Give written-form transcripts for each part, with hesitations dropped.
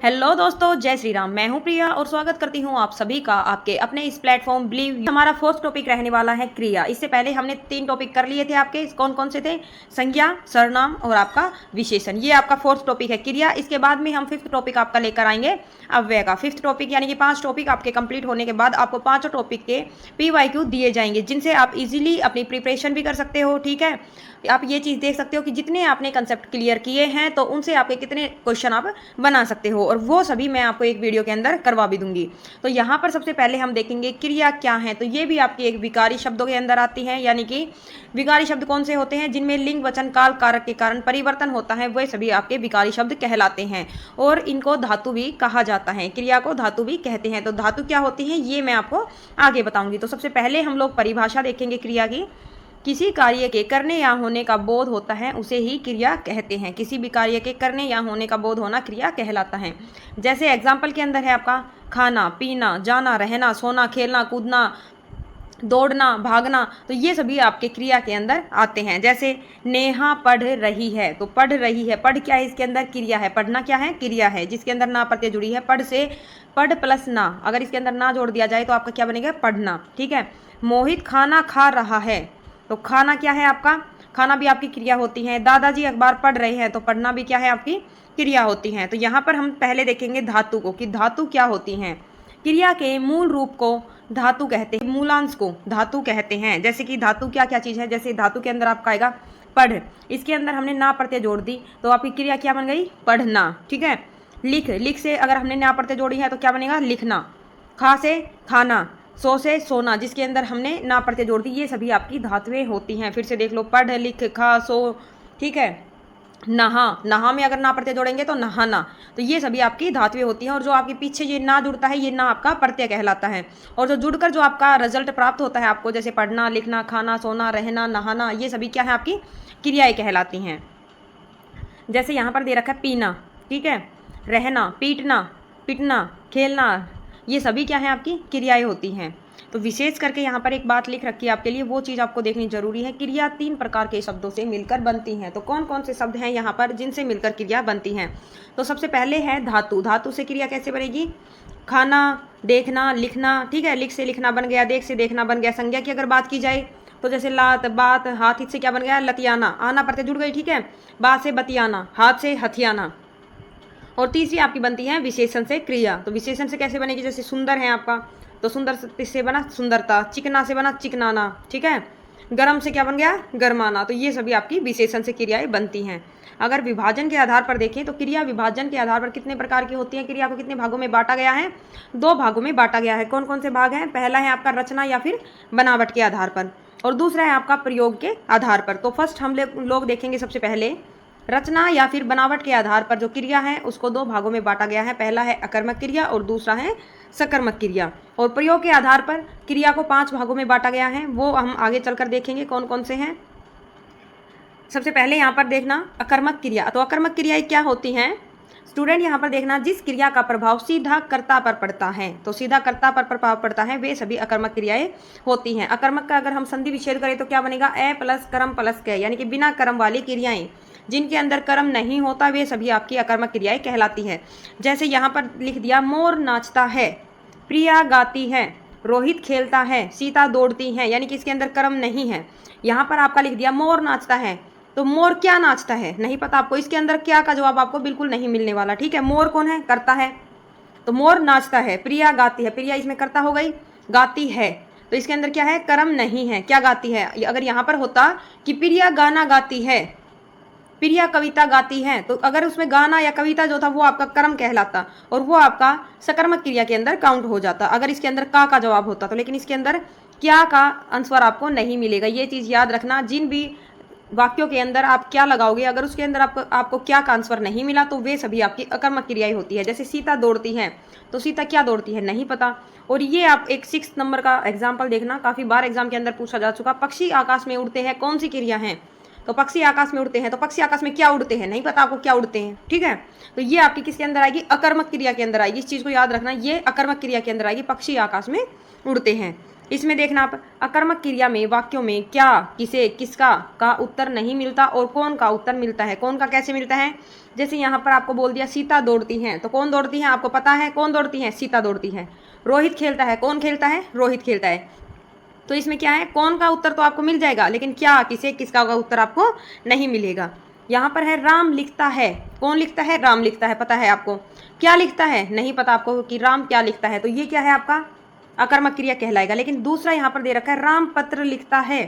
Hello दोस्तों, जय श्री राम। मैं हूं प्रिया और स्वागत करती हूं आप सभी का आपके अपने इस प्लेटफॉर्म बिलीव। हमारा फर्स्ट टॉपिक रहने वाला है क्रिया। इससे पहले हमने 3 टॉपिक कर लिए थे आपके। कौन कौन से थे? संज्ञा, सर्वनाम और आपका विशेषण। ये आपका फोर्थ टॉपिक है क्रिया। इसके बाद में हम 5th टॉपिक आपका लेकर आएंगे अव्यय का। 5th टॉपिक यानी कि 5 टॉपिक आपके कंप्लीट होने के बाद आपको 5 टॉपिक के PYQ दिए जाएंगे, जिनसे आप इजीली अपनी प्रिपरेशन भी कर सकते हो। ठीक है, आप ये चीज़ देख सकते हो कि जितने आपने कंसेप्ट क्लियर किए हैं तो उनसे आपके कितने क्वेश्चन आप बना सकते हो, और वो सभी मैं आपको एक वीडियो के अंदर करवा भी दूंगी। तो यहाँ पर सबसे पहले हम देखेंगे क्रिया क्या है। तो ये भी आपकी एक विकारी शब्दों के अंदर आती है, यानी कि विकारी शब्द कौन से होते हैं? जिनमें लिंग, वचन, काल, कारक के कारण परिवर्तन होता है, वह सभी आपके विकारी शब्द कहलाते हैं। और इनको धातु भी कहा जाता है, क्रिया को धातु भी कहते हैं। तो धातु क्या होती है ये मैं आपको आगे बताऊंगी। तो सबसे पहले हम लोग परिभाषा देखेंगे क्रिया की। किसी कार्य के करने या होने का बोध होता है उसे ही क्रिया कहते हैं। किसी भी कार्य के करने या होने का बोध होना क्रिया कहलाता है। जैसे एग्जाम्पल के अंदर है आपका खाना, पीना, जाना, रहना, सोना, खेलना, कूदना, दौड़ना, भागना। तो ये सभी आपके क्रिया के अंदर आते हैं। जैसे नेहा पढ़ रही है, तो पढ़ रही है, पढ़ क्या है? इसके अंदर क्रिया है। पढ़ना क्या है? क्रिया है, जिसके अंदर ना प्रत्यय जुड़ी है। पढ़ से पढ़ प्लस ना, अगर इसके अंदर ना जोड़ दिया जाए तो आपका क्या बनेगा? पढ़ना। ठीक है। मोहित खाना खा रहा है, तो खाना क्या है आपका? खाना भी आपकी क्रिया होती है। दादाजी अखबार पढ़ रहे हैं, तो पढ़ना भी क्या है? आपकी क्रिया होती है। तो यहाँ पर हम पहले देखेंगे धातु को, कि धातु क्या होती हैं। क्रिया के मूल रूप को धातु कहते हैं, मूलांश को धातु कहते हैं। जैसे कि धातु क्या क्या चीज़ है? जैसे धातु के अंदर आपका आएगा पढ़, इसके अंदर हमने ना प्रत्यय जोड़ दी तो आपकी क्रिया क्या बन गई? पढ़ना। ठीक है। लिख, लिख से अगर हमने ना प्रत्यय जोड़ी है तो क्या बनेगा? लिखना। खा से खाना, सो से सोना, जिसके अंदर हमने ना प्रत्यय जोड़ दी। ये सभी आपकी धातुएं होती हैं। फिर से देख लो, पढ़, लिख, खा, सो। ठीक है। नहा, नहा में अगर ना प्रत्यय जोड़ेंगे तो नहाना। तो ये सभी आपकी धातुएं होती हैं। और जो आपके पीछे ये ना जुड़ता है, ये ना आपका प्रत्यय कहलाता है। और जो जुड़कर जो आपका रिजल्ट प्राप्त होता है आपको, जैसे पढ़ना, लिखना, खाना, सोना, रहना, नहाना, ये सभी क्या है? आपकी क्रियाएं कहलाती हैं। जैसे यहाँ पर दे रखा है पीना, ठीक है, रहना, पीटना, पिटना, खेलना, ये सभी क्या है? आपकी क्रियाएं होती हैं। तो विशेष करके यहाँ पर एक बात लिख रखी है आपके लिए, वो चीज़ आपको देखनी जरूरी है। क्रिया 3 प्रकार के शब्दों से मिलकर बनती हैं। तो कौन कौन से शब्द हैं यहाँ पर जिनसे मिलकर क्रिया बनती हैं? तो सबसे पहले है धातु। धातु से क्रिया कैसे बनेगी? खाना, देखना, लिखना। ठीक है, लिख से लिखना बन गया, देख से देखना बन गया। संज्ञा की अगर बात की जाए तो जैसे लात, बात, हाथ, से क्या बन गया? लतियाना। आना प्रत्यय जुड़ गई। ठीक है। बात से बतियाना, हाथ से हथियाना। और तीसरी आपकी बनती है विशेषण से क्रिया। तो विशेषण से कैसे बनेगी? जैसे सुंदर है आपका, तो सुंदर से बना सुंदरता, चिकना से बना चिकनाना। ठीक है। गर्म से क्या बन गया? गरमाना। तो ये सभी आपकी विशेषण से क्रियाएं बनती हैं। अगर विभाजन के आधार पर देखें तो क्रिया विभाजन के आधार पर कितने प्रकार की होती है? क्रिया को कितने भागों में बांटा गया है? 2 भागों में बांटा गया है। कौन कौन से भाग हैं? पहला है आपका रचना या फिर बनावट के आधार पर, और दूसरा है आपका प्रयोग के आधार पर। तो फर्स्ट हम लोग देखेंगे सबसे पहले रचना या फिर बनावट के आधार पर जो क्रिया है उसको 2 भागों में बांटा गया है। पहला है अकर्मक क्रिया और दूसरा है सकर्मक क्रिया। और प्रयोग के आधार पर क्रिया को 5 भागों में बांटा गया है, वो हम आगे चलकर देखेंगे कौन कौन से हैं। सबसे पहले यहाँ पर देखना अकर्मक क्रिया। तो अकर्मक क्रियाएं क्या होती हैं? स्टूडेंट यहाँ पर देखना, जिस क्रिया का प्रभाव सीधा कर्ता पर पड़ता है, तो सीधा कर्ता पर प्रभाव पड़ता है, वे सभी अकर्मक क्रियाएं होती हैं। अकर्मक का अगर हम संधि विच्छेद करें तो क्या बनेगा? ए प्लस कर्म प्लस क, यानी कि बिना कर्म वाली क्रियाएं, जिनके अंदर कर्म नहीं होता, वे सभी आपकी अकर्मक क्रियाएं कहलाती है। जैसे यहाँ पर लिख दिया, मोर नाचता है, प्रिया गाती है, रोहित खेलता है, सीता दौड़ती है, यानी कि इसके अंदर कर्म नहीं है। यहाँ पर आपका लिख दिया मोर नाचता है, तो मोर क्या नाचता है? नहीं पता आपको। इसके अंदर क्या का जवाब आपको बिल्कुल नहीं मिलने वाला। ठीक है। मोर कौन है? करता है, तो मोर नाचता है। प्रिया गाती है, प्रिया इसमें करता हो गई, गाती है, तो इसके अंदर क्या है? कर्म नहीं है। क्या गाती है? अगर यहाँ पर होता कि प्रिया गाना गाती है, प्रिया कविता गाती है, तो अगर उसमें गाना या कविता जो था वो आपका कर्म कहलाता और वो आपका सकर्मक क्रिया के अंदर काउंट हो जाता अगर इसके अंदर का जवाब होता तो। लेकिन इसके अंदर क्या का आंसर आपको नहीं मिलेगा। ये चीज़ याद रखना, जिन भी वाक्यों के अंदर आप क्या लगाओगे, अगर उसके अंदर आपको क्या का आंसर नहीं मिला तो वे सभी आपकी अकर्मक क्रियाएं होती है। जैसे सीता दौड़ती है, तो सीता क्या दौड़ती है? नहीं पता। और ये आप एक 6 नंबर का एग्जाम्पल देखना, काफ़ी बार एग्जाम के अंदर पूछा जा चुका। पक्षी आकाश में उड़ते हैं, कौन सी क्रिया है? तो पक्षी आकाश में उड़ते हैं, तो पक्षी आकाश में क्या उड़ते हैं? नहीं पता आपको क्या उड़ते हैं। ठीक है। तो ये आपकी किसके अंदर आएगी? अकर्मक क्रिया के अंदर आएगी। इस चीज़ को याद रखना, ये अकर्मक क्रिया के अंदर आएगी, पक्षी आकाश में उड़ते हैं। इसमें देखना आप, अकर्मक क्रिया में वाक्यों में क्या, किसे, किसका का उत्तर नहीं मिलता और कौन का उत्तर मिलता है। कौन का कैसे मिलता है, जैसे यहाँ पर आपको बोल दिया सीता दौड़ती हैं, तो कौन दौड़ती है आपको पता है, कौन दौड़ती है, सीता दौड़ती है। रोहित खेलता है, कौन खेलता है, रोहित खेलता है। तो इसमें क्या है, कौन का उत्तर तो आपको मिल जाएगा, लेकिन क्या, किसे, किसका का उत्तर आपको नहीं मिलेगा। यहाँ पर है राम लिखता है, कौन लिखता है, राम लिखता है, पता है आपको। क्या लिखता है, नहीं पता आपको कि राम क्या लिखता है, तो ये क्या है आपका अकर्मक क्रिया कहलाएगा। लेकिन दूसरा यहाँ पर दे रखा है राम पत्र लिखता है,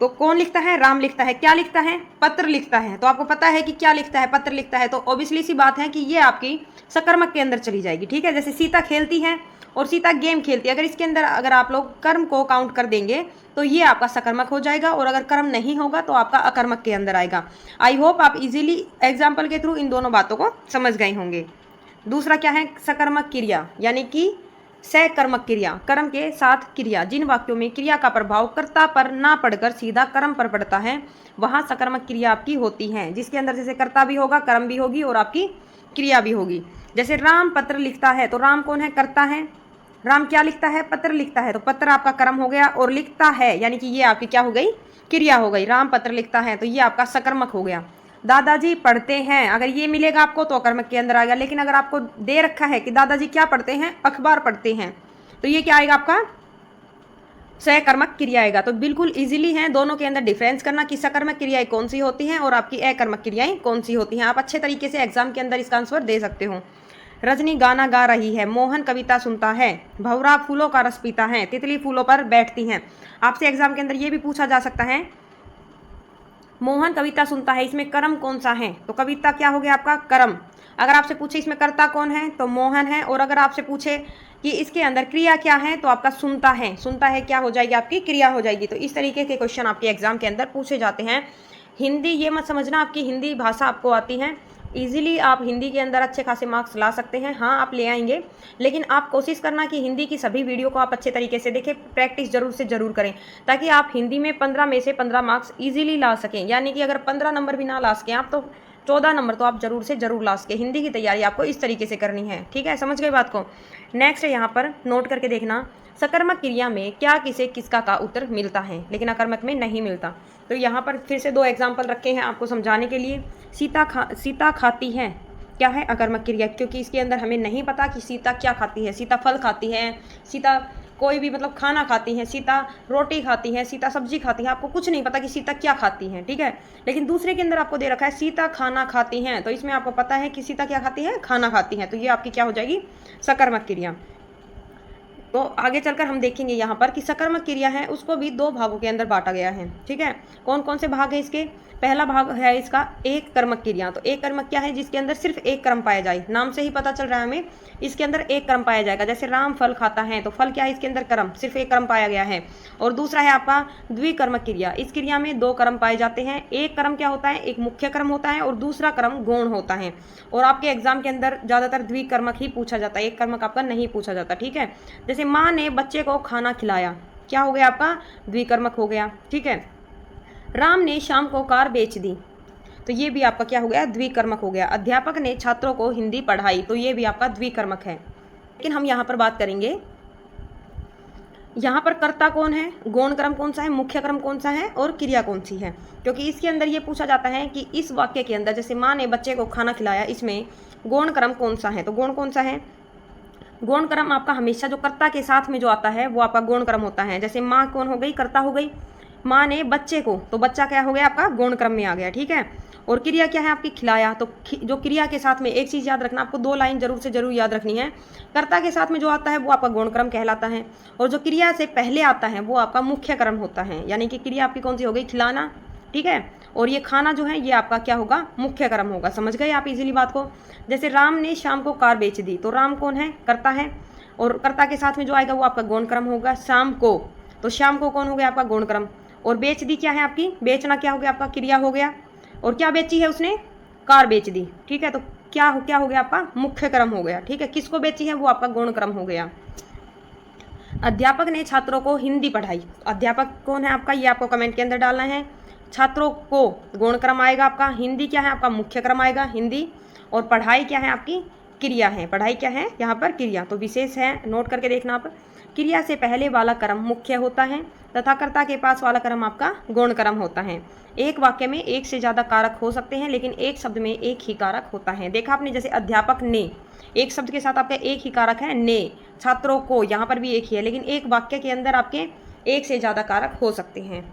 तो कौन लिखता है, राम लिखता है। क्या लिखता है, पत्र लिखता है। तो आपको पता है कि क्या लिखता है, पत्र लिखता है, तो ऑब्वियसली सी बात है कि ये आपकी सकर्मक के अंदर चली जाएगी। ठीक है, जैसे सीता खेलती है और सीता गेम खेलती है, अगर इसके अंदर अगर आप लोग कर्म को काउंट कर देंगे तो ये आपका सकर्मक हो जाएगा, और अगर कर्म नहीं होगा तो आपका अकर्मक के अंदर आएगा। आई होप आप इजीली एग्जाम्पल के थ्रू इन दोनों बातों को समझ गए होंगे। दूसरा क्या है, सकर्मक क्रिया, यानी कि सकर्मक क्रिया, कर्म के साथ क्रिया। जिन वाक्यों में क्रिया का प्रभाव कर्ता पर ना पड़कर सीधा कर्म पर पड़ता है वहां सकर्मक क्रिया आपकी होती है, जिसके अंदर जैसे कर्ता भी होगा, कर्म भी होगी और आपकी क्रिया भी होगी। जैसे राम पत्र लिखता है, तो राम कौन है, कर्ता है। राम क्या लिखता है, पत्र लिखता है, तो पत्र आपका कर्म हो गया, और लिखता है यानी कि ये आपकी क्या हो गई, क्रिया हो गई। राम पत्र लिखता है तो ये आपका सकर्मक हो गया। दादाजी पढ़ते हैं, अगर ये मिलेगा आपको तो अकर्मक के अंदर आएगा। लेकिन अगर आपको दे रखा है कि दादाजी क्या पढ़ते हैं, अखबार पढ़ते हैं, तो ये क्या आएगा आपका सकर्मक क्रिया आएगा। तो बिल्कुल इजीली है दोनों के अंदर डिफरेंस करना कि सकर्मक क्रियाएं कौन सी होती हैं और आपकी अकर्मक क्रियाएं कौन सी होती हैं। आप अच्छे तरीके से एग्जाम के अंदर इसका आंसर दे सकते हो। रजनी गाना गा रही है, मोहन कविता सुनता है, भंवरा फूलों का रस पीता है, तितली फूलों पर बैठती हैं। आपसे एग्जाम के अंदर ये भी पूछा जा सकता है, मोहन कविता सुनता है, इसमें कर्म कौन सा है, तो कविता क्या हो गया आपका कर्म। अगर आपसे पूछे इसमें कर्ता कौन है, तो मोहन है। और अगर आपसे पूछे कि इसके अंदर क्रिया क्या है, तो आपका सुनता है। सुनता है क्या हो जाएगी, आपकी क्रिया हो जाएगी। तो इस तरीके के क्वेश्चन आपके एग्जाम के अंदर पूछे जाते हैं। हिंदी, ये मत समझना आपकी हिंदी भाषा आपको आती है, इजीली आप हिंदी के अंदर अच्छे खासे मार्क्स ला सकते हैं। हाँ, आप ले आएंगे, लेकिन आप कोशिश करना कि हिंदी की सभी वीडियो को आप अच्छे तरीके से देखें, प्रैक्टिस जरूर से जरूर करें, ताकि आप हिंदी में 15 में से 15 मार्क्स इजीली ला सकें। यानी कि अगर 15 नंबर भी ना ला सकें आप, तो 14 नंबर तो आप जरूर से जरूर ला सके। हिंदी की तैयारी आपको इस तरीके से करनी है। ठीक है, समझ गए बात को। नेक्स्ट यहाँ पर नोट करके देखना, सकर्मक क्रिया में क्या, किसे, किसका का उत्तर मिलता है, लेकिन अकर्मक में नहीं मिलता। तो यहाँ पर फिर से 2 एग्जाम्पल रखे हैं आपको समझाने के लिए। सीता खाती है, क्या है, अकर्मक क्रिया, क्योंकि इसके अंदर हमें नहीं पता कि सीता क्या खाती है। सीता फल खाती है, सीता कोई भी मतलब खाना खाती हैं, सीता रोटी खाती हैं, सीता सब्जी खाती हैं, आपको कुछ नहीं पता कि सीता क्या खाती हैं। ठीक है, लेकिन दूसरे के अंदर आपको दे रखा है सीता खाना खाती हैं, तो इसमें आपको पता है कि सीता क्या खाती है, खाना खाती हैं, तो ये आपकी क्या हो जाएगी, सकर्मक क्रिया। तो आगे चलकर हम देखेंगे यहाँ पर कि सकर्मक क्रिया है उसको भी 2 भागों के अंदर बांटा गया है। ठीक है, कौन कौन से भाग है इसके, पहला भाग है इसका एक कर्मक क्रिया। तो एक कर्मक क्या है, जिसके अंदर सिर्फ एक कर्म पाया जाए, नाम से ही पता चल रहा है हमें, इसके अंदर एक कर्म पाया जाएगा। जैसे राम फल खाता है, तो फल क्या है, इसके अंदर कर्म, सिर्फ एक कर्म पाया गया है। और दूसरा है आपका द्विकर्मक क्रिया, इस क्रिया में 2 कर्म पाए जाते हैं। एक कर्म क्या होता है, एक मुख्य कर्म होता है और दूसरा कर्म गौण होता है। और आपके एग्जाम के अंदर ज्यादातर द्विकर्मक ही पूछा जाता है, एक कर्मक आपका नहीं पूछा जाता। ठीक है, जैसे माँ ने बच्चे को खाना खिलाया, क्या हो गया आपका, द्विकर्मक हो गया। ठीक है, राम ने शाम को कार बेच दी, तो ये भी आपका क्या हो गया, द्विकर्मक हो गया। अध्यापक ने छात्रों को हिंदी पढ़ाई, तो ये भी आपका द्विकर्मक है। लेकिन हम यहाँ पर बात करेंगे, यहाँ पर कर्ता कौन है, गौण क्रम कौन सा है, मुख्य क्रम कौन सा है और क्रिया कौन सी है। क्योंकि इसके अंदर ये पूछा जाता है कि इस वाक्य के अंदर जैसे माँ ने बच्चे को खाना खिलाया, इसमें गौण क्रम कौन सा है, तो गौण कौन सा है, गौण क्रम आपका हमेशा जो कर्ता के साथ में जो आता है वो आपका गौण क्रम होता है। जैसे माँ कौन हो गई, कर्ता हो गई, माँ ने बच्चे को, तो बच्चा क्या हो गया आपका, गौण क्रम में आ गया। ठीक है, और क्रिया क्या है आपकी, खिलाया, तो जो क्रिया के साथ में एक चीज़ याद रखना, आपको 2 लाइन जरूर से जरूर याद रखनी है। कर्ता के साथ में जो आता है वो आपका गौण क्रम कहलाता है, और जो क्रिया से पहले आता है वो आपका मुख्य क्रम होता है। यानी कि क्रिया आपकी कौन सी हो गई, खिलाना। ठीक है, और ये खाना जो है ये आपका क्या होगा, मुख्य क्रम होगा। समझ गए आप इजीली बात को। जैसे राम ने शाम को कार बेच दी, तो राम कौन है, कर्ता है, और कर्ता के साथ में जो आएगा वो आपका गौण क्रम होगा। शाम को, तो शाम को कौन हो गया आपका, गौण क्रम। और बेच दी क्या है आपकी, बेचना क्या हो गया आपका, क्रिया हो गया। और क्या बेची है उसने, कार बेच दी। ठीक है, तो क्या हो गया आपका, मुख्य क्रम हो गया। ठीक है, किसको बेची है, वो आपका गौण क्रम हो गया। अध्यापक ने छात्रों को हिंदी पढ़ाई, अध्यापक कौन है आपका, ये आपको कमेंट के अंदर डालना है। छात्रों को गौण क्रम आएगा आपका, हिंदी क्या है आपका, मुख्य क्रम आएगा हिंदी, और पढ़ाई क्या है आपकी, क्रिया है, पढ़ाई क्या है यहाँ पर क्रिया, तो विशेष है, नोट करके देखना आप। क्रिया से पहले वाला कर्म मुख्य होता है तथा कर्ता के पास वाला कर्म आपका गौण कर्म होता है। एक वाक्य में एक से ज़्यादा कारक हो सकते हैं लेकिन एक शब्द में एक ही कारक होता है। देखा आपने, जैसे अध्यापक ने, एक शब्द के साथ आपका एक ही कारक है ने, छात्रों को, यहाँ पर भी एक ही है, लेकिन एक वाक्य के अंदर आपके एक से ज़्यादा कारक हो सकते हैं।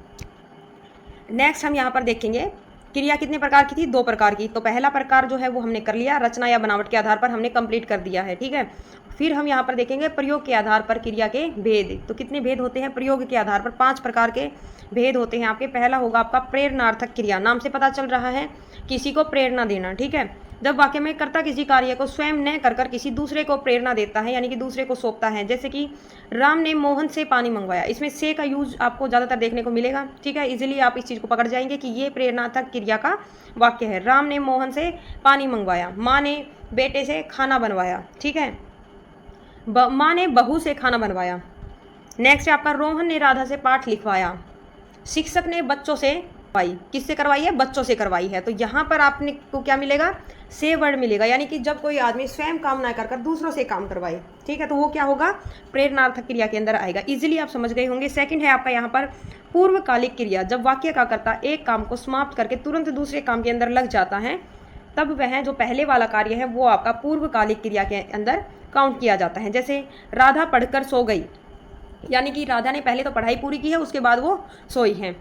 नेक्स्ट हम यहाँ पर देखेंगे क्रिया कितने प्रकार की थी, 2 प्रकार की। तो पहला प्रकार जो है वो हमने कर लिया, रचना या बनावट के आधार पर हमने कंप्लीट कर दिया है, ठीक है। फिर हम यहाँ पर देखेंगे प्रयोग के आधार पर क्रिया के भेद। तो कितने भेद होते हैं प्रयोग के आधार पर, 5 प्रकार के भेद होते हैं आपके। पहला होगा आपका प्रेरणार्थक क्रिया, नाम से पता चल रहा है किसी को प्रेरणा देना, ठीक है। जब वाक्य में कर्ता किसी कार्य को स्वयं न कर किसी दूसरे को प्रेरणा देता है, यानी कि दूसरे को सौंपता है। जैसे कि राम ने मोहन से पानी मंगवाया, इसमें से का यूज आपको ज़्यादातर देखने को मिलेगा, ठीक है। इजीली आप इस चीज़ को पकड़ जाएंगे कि ये प्रेरणार्थक क्रिया का वाक्य है। राम ने मोहन से पानी मंगवाया, माँ ने बेटे से खाना बनवाया, ठीक है। माँ ने बहू से खाना बनवाया। नेक्स्ट है आपका रोहन ने राधा से पाठ लिखवाया, शिक्षक ने बच्चों से करवाई, किससे करवाई है, बच्चों से करवाई है। तो यहाँ पर आपने को क्या मिलेगा, से वर्ड मिलेगा, यानी कि जब कोई आदमी स्वयं काम ना कर दूसरों से काम करवाए, ठीक है, तो वो क्या होगा, प्रेरणार्थक क्रिया के अंदर आएगा। इजीली आप समझ गए होंगे। सेकंड है आपका यहाँ पर पूर्वकालिक क्रिया, जब वाक्य का कर्ता एक काम को समाप्त करके तुरंत दूसरे काम के अंदर लग जाता है, तब वह जो पहले वाला कार्य है वो आपका पूर्वकालिक क्रिया के अंदर काउंट किया जाता है। जैसे राधा पढ़कर सो गई, यानी कि राधा ने पहले तो पढ़ाई पूरी की है, उसके बाद वो सोई है।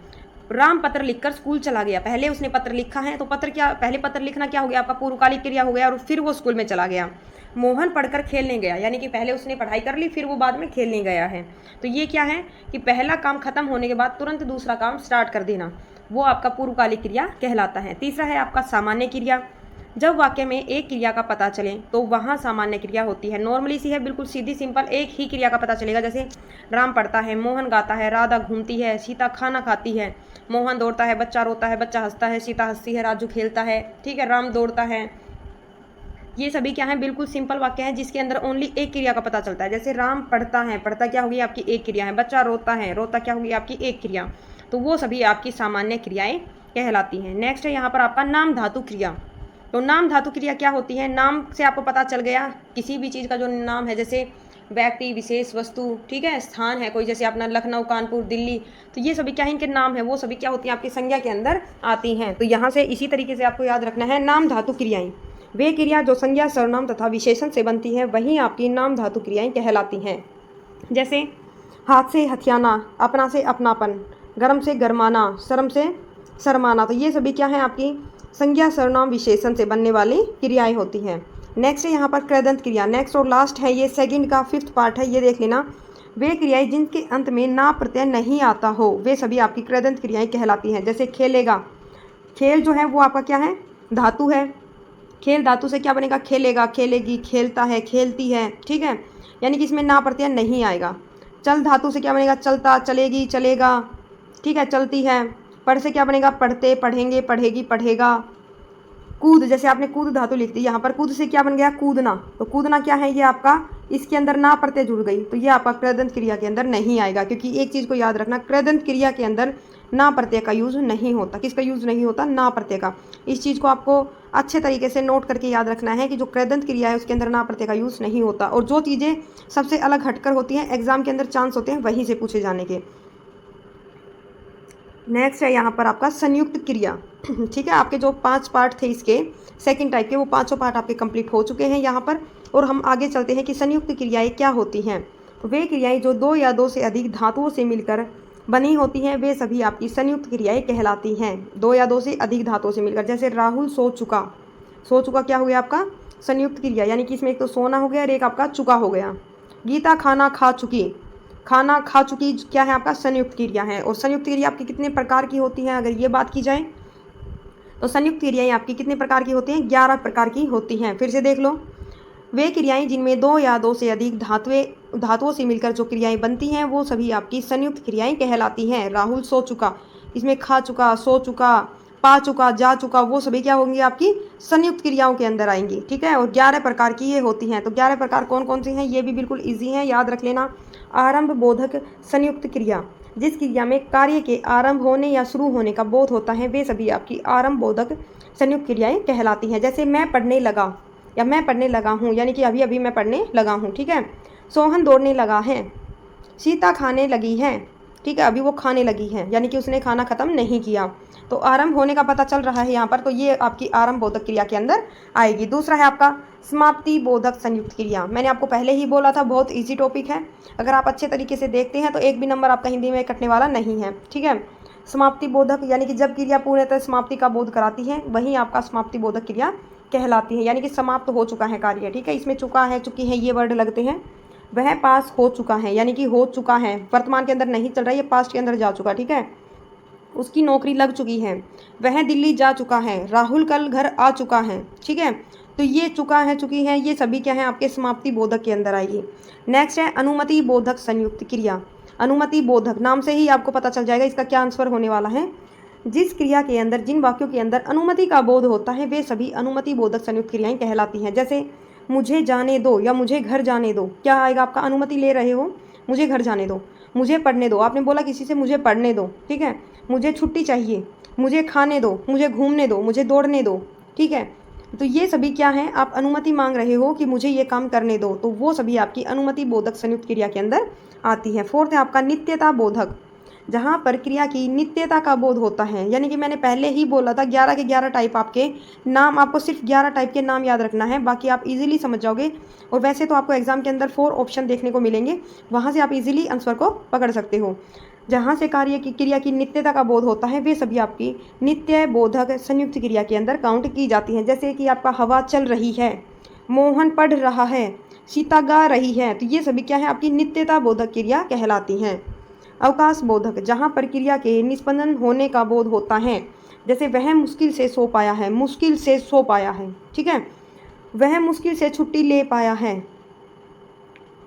राम पत्र लिखकर स्कूल चला गया, पहले उसने पत्र लिखा है, तो पत्र क्या, पहले पत्र लिखना क्या हो गया आपका पूर्वकालिक क्रिया हो गया, और फिर वो स्कूल में चला गया। मोहन पढ़कर खेलने गया, यानी कि पहले उसने पढ़ाई कर ली फिर वो बाद में खेलने गया है। तो ये क्या है कि पहला काम खत्म होने के बाद तुरंत दूसरा काम स्टार्ट कर देना, वो आपका पूर्वकालिक क्रिया कहलाता है। तीसरा है आपका सामान्य क्रिया, जब वाक्य में एक क्रिया का पता चले तो वहाँ सामान्य क्रिया होती है। नॉर्मली सी है, बिल्कुल सीधी सिंपल, एक ही क्रिया का पता चलेगा। जैसे राम पढ़ता है, मोहन गाता है, राधा घूमती है, सीता खाना खाती है, मोहन दौड़ता है, बच्चा रोता है, बच्चा हंसता है, सीता हंसती है, राजू खेलता है, ठीक है, राम दौड़ता है। ये सभी क्या है, बिल्कुल सिंपल वाक्य है जिसके अंदर ओनली एक क्रिया का पता चलता है। जैसे राम पढ़ता है, पढ़ता क्या होगी आपकी एक क्रिया है, बच्चा रोता है, रोता क्या होगी आपकी एक क्रिया। तो वो सभी आपकी सामान्य क्रियाएं कहलाती हैं। नेक्स्ट है यहाँ पर आपका नाम धातु क्रिया। तो नाम धातु क्रिया क्या होती है, नाम से आपको पता चल गया किसी भी चीज़ का जो नाम है, जैसे व्यक्ति, विशेष, वस्तु, ठीक है, स्थान है कोई, जैसे अपना लखनऊ, कानपुर, दिल्ली, तो ये सभी क्या है, इनके नाम है, वो सभी क्या होती हैं आपकी संज्ञा के अंदर आती हैं। तो यहाँ से इसी तरीके से आपको याद रखना है, नाम धातु क्रियाएं वे क्रिया जो संज्ञा, सर्वनाम तथा विशेषण से बनती है, वही आपकी नाम धातु क्रियाएं कहलाती हैं। जैसे हाथ से हथियाना, अपना से अपनापन, गर्म से गरमाना, शर्म से शर्माना, तो ये सभी क्या है आपकी संज्ञा, सर्वनाम, विशेषण से बनने वाली क्रियाएं होती हैं। नेक्स्ट है यहाँ पर कृदंत क्रिया। नेक्स्ट और लास्ट है, ये सेकंड का 5th पार्ट है, ये देख लेना। वे क्रियाएं जिनके अंत में ना प्रत्यय नहीं आता हो, वे सभी आपकी कृदंत क्रियाएं कहलाती हैं। जैसे खेलेगा, खेल जो है वो आपका क्या है, धातु है, खेल धातु से क्या बनेगा, खेलेगा, खेलेगी, खेलता है, खेलती है, ठीक है, यानी कि इसमें ना प्रत्यय नहीं आएगा। चल धातु से क्या बनेगा, चलता, चलेगी, चलेगा, ठीक है, चलती है। पढ़ से क्या बनेगा, पढ़ते, पढ़ेंगे, पढ़ेगी, पढ़ेगा। कूद, जैसे आपने कूद धातु लिख दी, यहाँ पर कूद से क्या बन गया, कूदना, तो कूदना क्या है, ये आपका इसके अंदर ना प्रत्यय जुड़ गई, तो ये आपका कृदंत क्रिया के अंदर नहीं आएगा। क्योंकि एक चीज़ को याद रखना, कृदंत क्रिया के अंदर ना प्रत्यय का यूज़ नहीं होता। किसका यूज़ नहीं होता, ना प्रत्यय का। इस चीज़ को आपको अच्छे तरीके से नोट करके याद रखना है कि जो कृदंत क्रिया है उसके अंदर ना प्रत्यय का यूज़ नहीं होता। और जो चीज़ें सबसे अलग हटकर होती हैं, एग्जाम के अंदर चांस होते हैं वहीं से पूछे जाने के। नेक्स्ट है यहाँ पर आपका संयुक्त क्रिया, ठीक है। आपके जो 5 पार्ट थे इसके सेकंड टाइप के, वो 5 पार्ट आपके कंप्लीट हो चुके हैं यहाँ पर। और हम आगे चलते हैं कि संयुक्त क्रियाएं क्या होती हैं। तो वे क्रियाएं जो 2 या 2 से अधिक धातुओं से मिलकर बनी होती हैं, वे सभी आपकी संयुक्त क्रियाएं कहलाती हैं। 2 या 2 से अधिक धातुओं से मिलकर, जैसे राहुल सो चुका, सो चुका क्या हो गया आपका संयुक्त क्रिया, यानी कि इसमें एक तो सोना हो गया और एक आपका चुका हो गया। गीता खाना खा चुकी, खाना खा चुकी क्या है आपका संयुक्त क्रिया है। और संयुक्त क्रिया आपकी कितने प्रकार की होती हैं, अगर ये बात की जाए तो संयुक्त क्रियाएं आपकी कितने प्रकार की होती हैं, 11 प्रकार की होती हैं। फिर से देख लो, वे क्रियाएं जिनमें 2 या 2 से अधिक धातुओं से मिलकर जो क्रियाएं बनती हैं, वो सभी आपकी संयुक्त क्रियाएं कहलाती हैं। राहुल सो चुका, इसमें खा चुका, सो चुका, पा चुका, जा चुका, वो सभी क्या होंगी आपकी संयुक्त क्रियाओं के अंदर आएंगी, ठीक है। और 11 प्रकार की ये होती हैं। तो 11 प्रकार कौन कौन से हैं, ये भी बिल्कुल ईजी हैं, याद रख लेना। आरंभ बोधक संयुक्त क्रिया, जिस क्रिया में कार्य के आरंभ होने या शुरू होने का बोध होता है, वे सभी आपकी आरंभ बोधक संयुक्त क्रियाएं कहलाती हैं। जैसे मैं पढ़ने लगा, या मैं पढ़ने लगा हूँ, यानी कि अभी अभी मैं पढ़ने लगा हूँ, ठीक है। सोहन दौड़ने लगा है, सीता खाने लगी है, ठीक है, अभी वो खाने लगी है, यानी कि उसने खाना खत्म नहीं किया। तो आरंभ होने का पता चल रहा है यहाँ पर, तो ये आपकी आरंभ बोधक क्रिया के अंदर आएगी। दूसरा है आपका समाप्ति बोधक संयुक्त क्रिया। मैंने आपको पहले ही बोला था, बहुत ईजी टॉपिक है, अगर आप अच्छे तरीके से देखते हैं तो एक भी नंबर आपका हिंदी में कटने वाला नहीं है, ठीक है। समाप्ति बोधक यानी कि जब क्रिया पूर्णतः समाप्ति का बोध कराती है, वही आपका समाप्ति बोधक क्रिया कहलाती है, यानी कि समाप्त हो चुका है कार्य, ठीक है। इसमें चुका है, चुकी है, ये वर्ड लगते हैं। वह पास हो चुका है, यानी कि हो चुका है, वर्तमान के अंदर नहीं चल रहा है, ये पास्ट के अंदर जा चुका, ठीक है। उसकी नौकरी लग चुकी है, वह दिल्ली जा चुका है, राहुल कल घर आ चुका है, ठीक है। तो ये चुका है, चुकी है, ये सभी क्या है आपके समाप्ति बोधक के अंदर आएगी। नेक्स्ट है अनुमति बोधक संयुक्त क्रिया। अनुमति बोधक नाम से ही आपको पता चल जाएगा इसका क्या आंसर होने वाला है। जिस क्रिया के अंदर, जिन वाक्यों के अंदर अनुमति का बोध होता है, वे सभी अनुमति बोधक संयुक्त क्रियाएं कहलाती हैं। जैसे मुझे जाने दो या मुझे घर जाने दो, क्या आएगा आपका, अनुमति ले रहे हो, मुझे घर जाने दो, मुझे पढ़ने दो, आपने बोला किसी से मुझे पढ़ने दो, ठीक है। मुझे छुट्टी चाहिए, मुझे खाने दो, मुझे घूमने दो, मुझे दौड़ने दो, ठीक है। तो ये सभी क्या हैं, आप अनुमति मांग रहे हो कि मुझे ये काम करने दो, तो वो सभी आपकी अनुमति बोधक संयुक्त क्रिया के अंदर आती है। फोर्थ है आपका नित्यता बोधक, जहाँ पर क्रिया की नित्यता का बोध होता है, यानी कि मैंने पहले ही बोला था 11 के 11 टाइप आपके नाम, आपको सिर्फ 11 टाइप के नाम याद रखना है, बाकी आप इजीली समझ जाओगे। और वैसे तो आपको एग्जाम के अंदर 4 ऑप्शन देखने को मिलेंगे, वहाँ से आप इजीली आंसर को पकड़ सकते हो। जहाँ से कार्य की क्रिया की नित्यता का बोध होता है, वे सभी आपकी नित्य बोधक संयुक्त क्रिया के अंदर काउंट की जाती हैं। जैसे कि आपका हवा चल रही है, मोहन पढ़ रहा है, सीता गा रही है, तो ये सभी क्या है आपकी नित्यता बोधक क्रिया कहलाती हैं। अवकाश बोधक, जहाँ पर क्रिया के निष्पंदन होने का बोध होता है, जैसे वह मुश्किल से सो पाया है, मुश्किल से सो पाया है, ठीक है। वह मुश्किल से छुट्टी ले पाया है,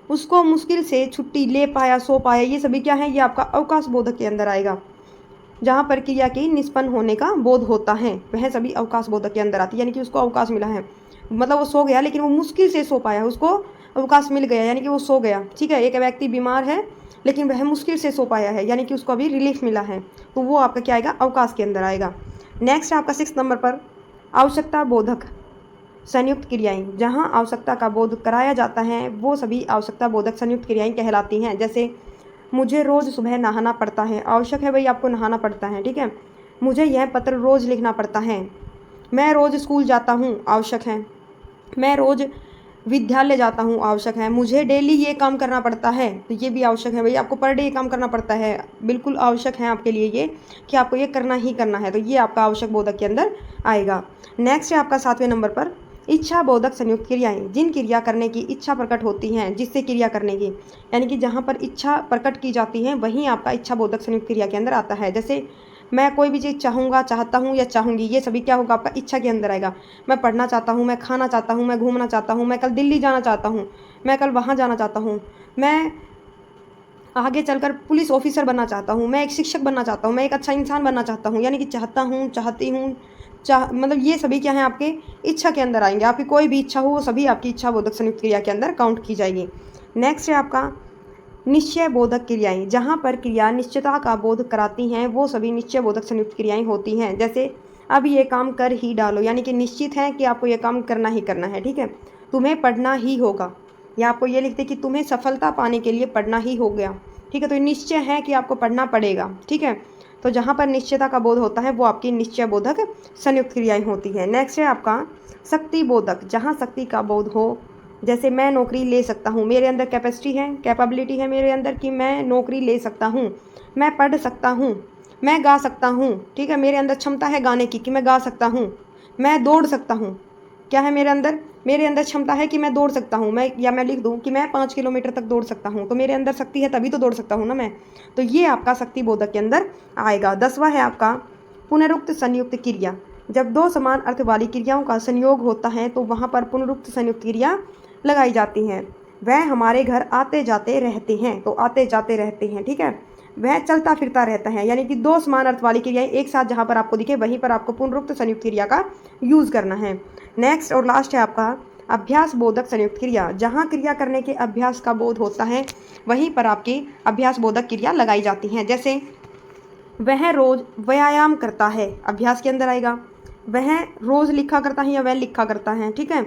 उसको मुश्किल से छुट्टी ले पाया, सो पाया, ये सभी क्या है, ये आपका अवकाश बोधक के अंदर आएगा। जहाँ पर क्रिया के निष्पन्न होने का बोध होता है, वह सभी अवकाश बोधक के अंदर आती है, यानी कि उसको अवकाश मिला है, मतलब वो सो गया लेकिन वो मुश्किल से सो पाया, उसको अवकाश मिल गया, यानी कि वो सो गया, ठीक है। एक व्यक्ति बीमार है लेकिन वह मुश्किल से सो पाया है, यानी कि उसको अभी रिलीफ मिला है, तो वो आपका क्या आएगा, अवकाश के अंदर आएगा। नेक्स्ट आपका 6 नंबर पर आवश्यकता बोधक संयुक्त क्रियाएं, जहां आवश्यकता का बोध कराया जाता है, वो सभी आवश्यकता बोधक संयुक्त क्रियाएं कहलाती हैं। जैसे मुझे रोज़ सुबह नहाना पड़ता है, आवश्यक है भाई आपको नहाना पड़ता है, ठीक है। मुझे यह पत्र रोज़ लिखना पड़ता है, मैं रोज़ स्कूल जाता हूँ, आवश्यक है। मैं रोज़ विद्यालय जाता हूँ, आवश्यक है। मुझे डेली ये काम करना पड़ता है, तो ये भी आवश्यक है भाई, आपको पर डे ये काम करना पड़ता है, बिल्कुल आवश्यक है आपके लिए ये कि आपको ये करना ही करना है, तो ये आपका आवश्यक बोधक के अंदर आएगा। नेक्स्ट है आपका 7वें नंबर पर इच्छा बोधक संयुक्त क्रियाएं, जिन क्रिया करने की इच्छा प्रकट होती हैं, जिससे क्रिया करने की, यानी कि जहाँ पर इच्छा प्रकट की जाती है, वहीं आपका इच्छा बोधक संयुक्त क्रिया के अंदर आता है। जैसे मैं कोई भी चीज़ चाहूँगा, चाहता हूँ या चाहूँगी, ये सभी क्या होगा आपका इच्छा के अंदर आएगा। मैं पढ़ना चाहता हूँ, मैं खाना चाहता हूँ, मैं घूमना चाहता हूँ, मैं कल दिल्ली जाना चाहता हूँ, मैं कल वहाँ जाना चाहता हूँ, मैं आगे चलकर पुलिस ऑफिसर बनना चाहता हूँ, मैं एक शिक्षक बनना चाहता हूँ, मैं एक अच्छा इंसान बनना चाहता हूँ, यानी कि चाहता हूँ, चाहती हूँ, मतलब ये सभी क्या है आपके इच्छा के अंदर आएंगे। आपकी कोई भी इच्छा हो, वो सभी आपकी इच्छा बोधक संयुक्त क्रिया के अंदर काउंट की जाएगी। नेक्स्ट है आपका निश्चय बोधक क्रियाएं, जहाँ पर क्रिया निश्चयता का बोध कराती हैं, वो सभी निश्चय बोधक संयुक्त क्रियाएं होती हैं। जैसे अब ये काम कर ही डालो, यानी कि निश्चित है कि आपको ये काम करना ही करना है, ठीक है। तुम्हें पढ़ना ही होगा, या आपको ये लिखते कि तुम्हें सफलता पाने के लिए पढ़ना ही हो गया, ठीक है। तो ये निश्चय है कि आपको पढ़ना पड़ेगा, ठीक है। तो जहाँ पर निश्चयता का बोध होता है, वो आपकी निश्चय बोधक संयुक्त क्रियाएं होती है। नेक्स्ट है आपका शक्ति बोधक, जहाँ शक्ति का बोध हो, जैसे मैं नौकरी ले सकता हूँ, मेरे अंदर कैपेसिटी है, कैपेबिलिटी है मेरे अंदर कि मैं नौकरी ले सकता हूँ, मैं पढ़ सकता हूँ, मैं गा सकता हूँ, ठीक है। मेरे अंदर क्षमता है गाने की कि मैं गा सकता हूँ, मैं दौड़ सकता हूँ, क्या है मेरे अंदर क्षमता है कि मैं दौड़ सकता हूँ, मैं लिख दूँ कि मैं 5 किलोमीटर तक दौड़ सकता हूँ, तो मेरे अंदर शक्ति है तभी तो दौड़ सकता हूँ ना मैं। तो ये आपका शक्ति बोधक के अंदर आएगा। 10वां है आपका पुनरुक्त संयुक्त क्रिया, जब 2 समान अर्थ वाली क्रियाओं का संयोग होता है, तो वहाँ पर पुनरुक्त संयुक्त क्रिया लगाई जाती हैं। वह हमारे घर आते जाते रहते हैं, तो आते जाते रहते हैं, ठीक है। वह चलता फिरता रहता है, यानी कि 2 समान अर्थ वाली क्रियाएं एक साथ जहाँ पर आपको दिखे, वहीं पर आपको पुनरुक्त संयुक्त क्रिया का यूज़ करना है। नेक्स्ट और लास्ट है आपका अभ्यास बोधक संयुक्त क्रिया, जहाँ क्रिया करने के अभ्यास का बोध होता है, वहीं पर आपकी अभ्यास बोधक क्रिया लगाई जाती हैं। जैसे वह रोज़ व्यायाम करता है, अभ्यास के अंदर आएगा। वह रोज़ लिखा करता है या वह लिखा करता है, ठीक है।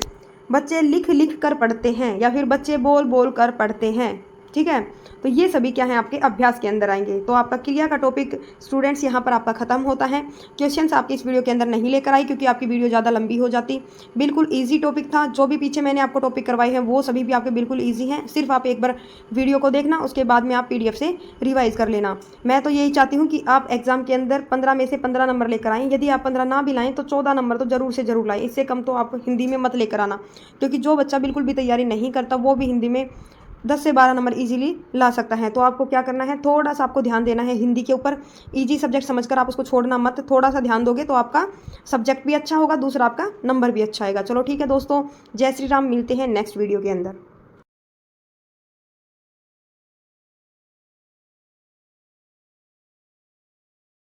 बच्चे लिख लिख कर पढ़ते हैं या फिर बच्चे बोल बोल कर पढ़ते हैं। ठीक है, तो ये सभी क्या है आपके अभ्यास के अंदर आएंगे। तो आपका क्रिया का टॉपिक स्टूडेंट्स यहाँ पर आपका खत्म होता है। क्वेश्चंस आपकी इस वीडियो के अंदर नहीं लेकर आई क्योंकि आपकी वीडियो ज़्यादा लंबी हो जाती। बिल्कुल ईजी टॉपिक था, जो भी पीछे मैंने आपको टॉपिक करवाए हैं वो सभी भी आपके बिल्कुल ईजी हैं। सिर्फ आप एक बार वीडियो को देखना, उसके बाद में आप PDF से रिवाइज कर लेना। मैं तो यही चाहती हूँ कि आप एग्जाम के अंदर 15 में से 15 नंबर लेकर आएँ। यदि आप 15 ना भी लाएँ तो 14 नंबर तो जरूर से जरूर लाएँ। इससे कम तो आप हिंदी में मत लेकर आना, क्योंकि जो बच्चा बिल्कुल भी तैयारी नहीं करता वो भी हिंदी में 10 से 12 नंबर इजीली ला सकता है। तो आपको क्या करना है, थोड़ा सा आपको ध्यान देना है हिंदी के ऊपर। इजी सब्जेक्ट समझकर आप उसको छोड़ना मत, थोड़ा सा ध्यान दोगे तो आपका सब्जेक्ट भी अच्छा होगा, दूसरा आपका नंबर भी अच्छा आएगा। चलो ठीक है दोस्तों, जय श्री राम, मिलते हैं नेक्स्ट वीडियो के अंदर।